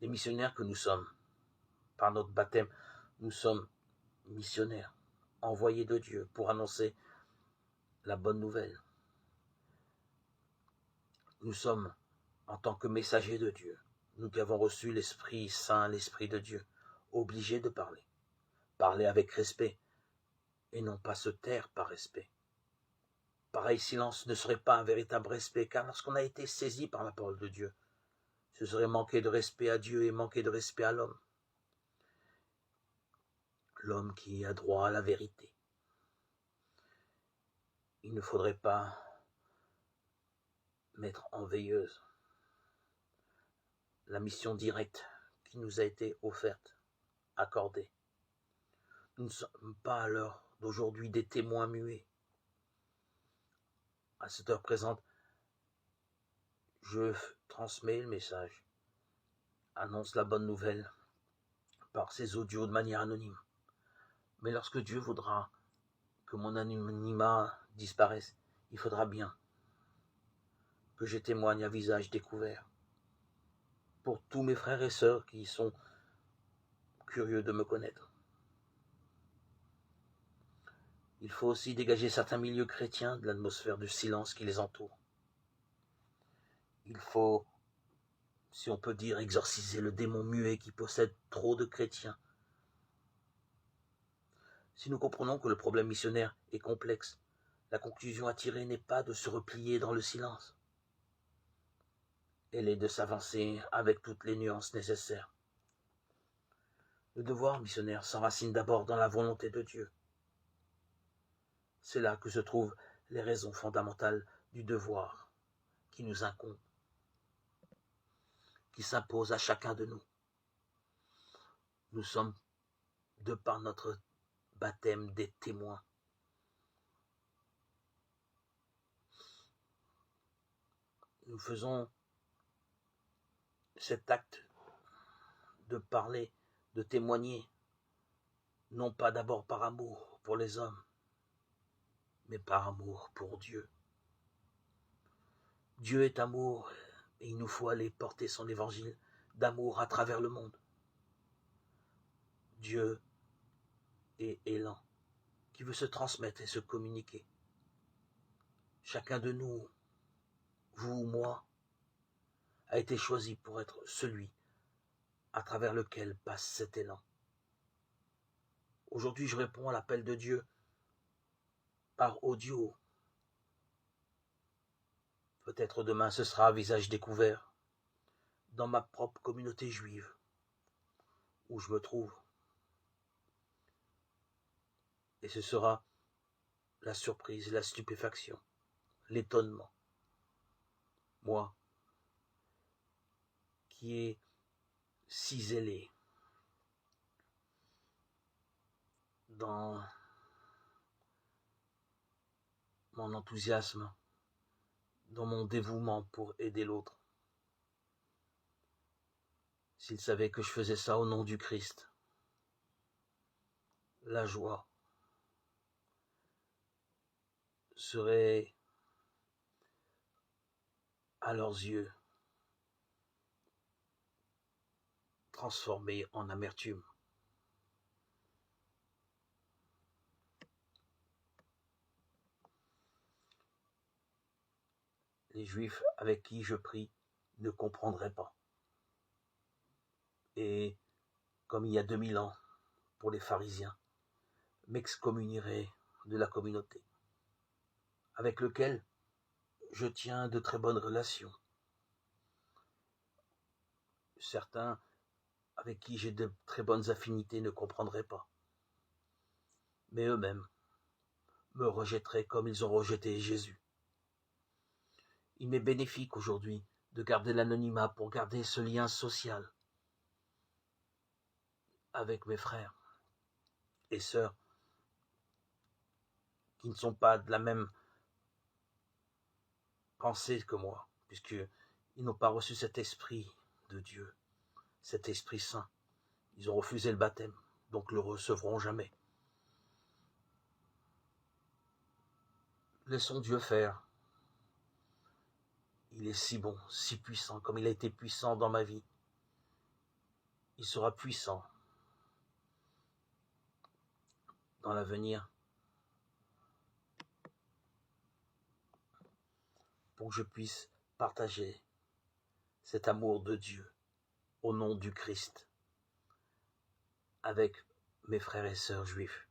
Les missionnaires que nous sommes, par notre baptême, nous sommes missionnaires, envoyés de Dieu pour annoncer la bonne nouvelle. Nous sommes, en tant que messagers de Dieu, nous qui avons reçu l'Esprit Saint, l'Esprit de Dieu, obligés de parler. Parler avec respect et non pas se taire par respect. Pareil silence ne serait pas un véritable respect, car lorsqu'on a été saisi par la parole de Dieu, ce serait manquer de respect à Dieu et manquer de respect à l'homme. L'homme qui a droit à la vérité. Il ne faudrait pas mettre en veilleuse la mission directe qui nous a été offerte, accordée. Nous ne sommes pas à l'heure d'aujourd'hui des témoins muets. À cette heure présente, je transmets le message, annonce la bonne nouvelle par ces audios de manière anonyme. Mais lorsque Dieu voudra que mon anonymat disparaisse, il faudra bien que je témoigne à visage découvert pour tous mes frères et sœurs qui sont curieux de me connaître. Il faut aussi dégager certains milieux chrétiens de l'atmosphère du silence qui les entoure. Il faut, si on peut dire, exorciser le démon muet qui possède trop de chrétiens. Si nous comprenons que le problème missionnaire est complexe, la conclusion à tirer n'est pas de se replier dans le silence. Elle est de s'avancer avec toutes les nuances nécessaires. Le devoir missionnaire s'enracine d'abord dans la volonté de Dieu. C'est là que se trouvent les raisons fondamentales du devoir qui nous incombe, qui s'impose à chacun de nous. Nous sommes, de par notre baptême, des témoins. Nous faisons cet acte de parler, de témoigner, non pas d'abord par amour pour les hommes, mais par amour pour Dieu. Dieu est amour et il nous faut aller porter son évangile d'amour à travers le monde. Dieu est élan, qui veut se transmettre et se communiquer. Chacun de nous, vous ou moi, a été choisi pour être celui à travers lequel passe cet élan. Aujourd'hui, je réponds à l'appel de Dieu par audio. Peut-être demain, ce sera à visage découvert dans ma propre communauté juive où je me trouve. Et ce sera la surprise, la stupéfaction, l'étonnement. Moi, qui ai si zélé dans mon enthousiasme, dans mon dévouement pour aider l'autre. S'il savait que je faisais ça au nom du Christ, la joie serait à leurs yeux transformée en amertume. Les Juifs avec qui je prie ne comprendraient pas. Et comme il y a 2000 ans, pour les pharisiens, m'excommunieraient de la communauté, avec lequel je tiens de très bonnes relations. Certains avec qui j'ai de très bonnes affinités ne comprendraient pas. Mais eux-mêmes me rejetteraient comme ils ont rejeté Jésus. Il m'est bénéfique aujourd'hui de garder l'anonymat pour garder ce lien social avec mes frères et sœurs qui ne sont pas de la même pensée que moi, puisqu'ils n'ont pas reçu cet esprit de Dieu, cet Esprit Saint. Ils ont refusé le baptême, donc le recevront jamais. Laissons Dieu faire. Il est si bon, si puissant, comme il a été puissant dans ma vie. il sera puissant dans l'avenir pour que je puisse partager cet amour de Dieu au nom du Christ avec mes frères et sœurs juifs.